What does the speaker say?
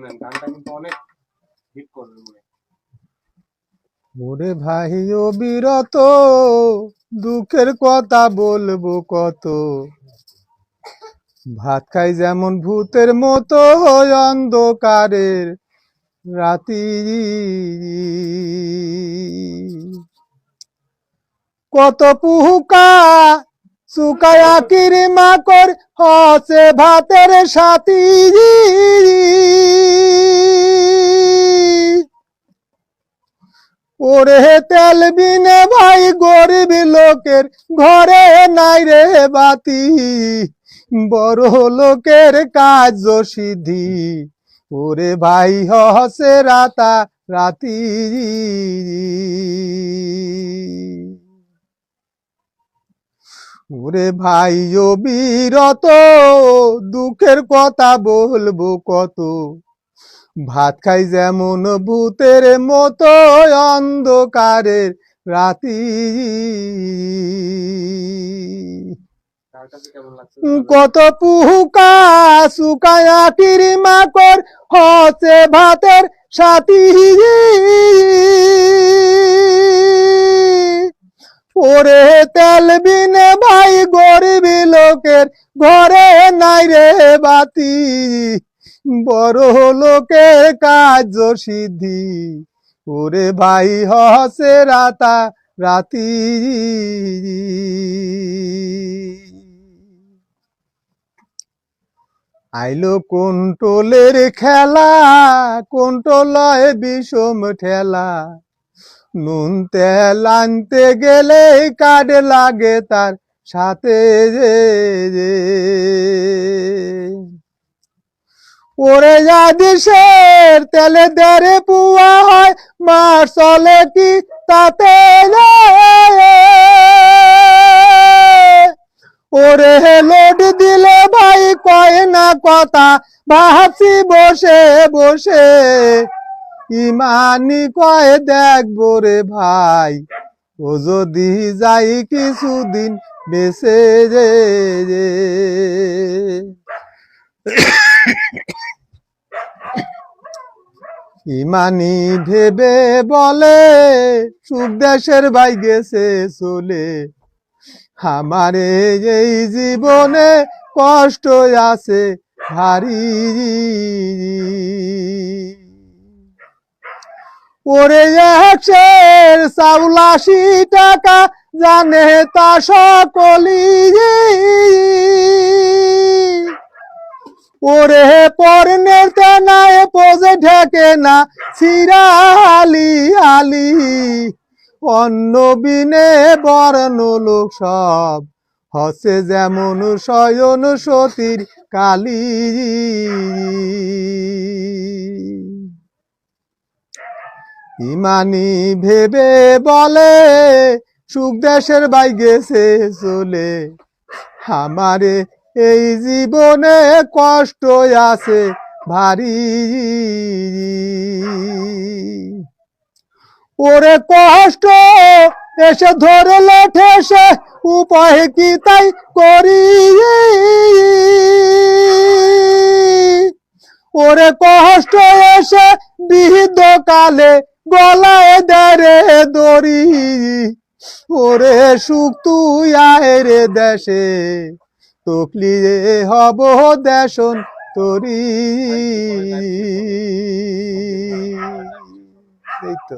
শোনেন, গানটা কিন্তু অনেক হিট করবে মনে। ওরে ভাই ও বিরত, দুঃখের কথা বলবো কত, ভাত খাই যেমন ভূতের মতো অন্ধকারের রাতি, কত পুহুকা শুকায়া কিরি মাকর হসে ভাতের সাথী, ওরে তেল বিনে ভাই গরিব লোকের ঘরে নাই রে বাতি, বড় লোকের কাজ সিদ্ধি, ওরে ভাই হসে রাতা রাতি। ওরে ভাই ও বিরত, দুঃখের কথা বলবো কত, ভাত খাই যেমন ভূতের মতো অন্ধকারের রাতি, কত পুহুকা শুকায়া কিরি মাকর হচ্ছে ভাতের সাথী, ওরে তেল বিনে ভাই গরিব লোকের ঘরে নাই রে বাতি, বড় লোকের কাজ সিদ্ধি, ওরে ভাই হসে রাতা রাতি। আইলো কন্ট্রোলের খেলা, কন্ট্রোলয় বিষম ঠেলা, নুন তেল আনতে গেলে কার্ড লাগে তার সাথে, ওরে যা দেশের তেলে দেরে পুয়া হয়, মার চলে কি তাতে, ওরে লোড দিলে ভাই কয় না কথা, ভাবছি বসে বসে, ইমানি কয় দেখবো রে ভাই, ও যদি যাই কিছুদিন বেঁচে যে, ইমানি ভেবে বলে সুখ দেশের ভাই গেছে চলে, আমারে এই জীবনে কষ্ট আছে ভারী, ওরে একশের চাউল ৮০ টাকা জানে তা সকলি, ওরে পরনের তেনায় পোজে ঢেকে না চিরালি আলি, অন্য বিনে বর্ণ লোক সব হসে যেমন শয়ন সতীর কালী, ইমানি ভেবে বলে সুখ দেশের ভাই গেছে চলে, আমারে এই জীবনে কষ্ট আছে ভারী, ওরে কষ্ট এসে ধরলে ঠেসে উপায় কি তাই করি, ওরে কষ্ট এসে বৃদ্ধ কালে গলায় দেরে দড়ি, ওরে সুখ তুই আয় রে দেশে, তকলিয়ে হব দেশন তরি, এই তো।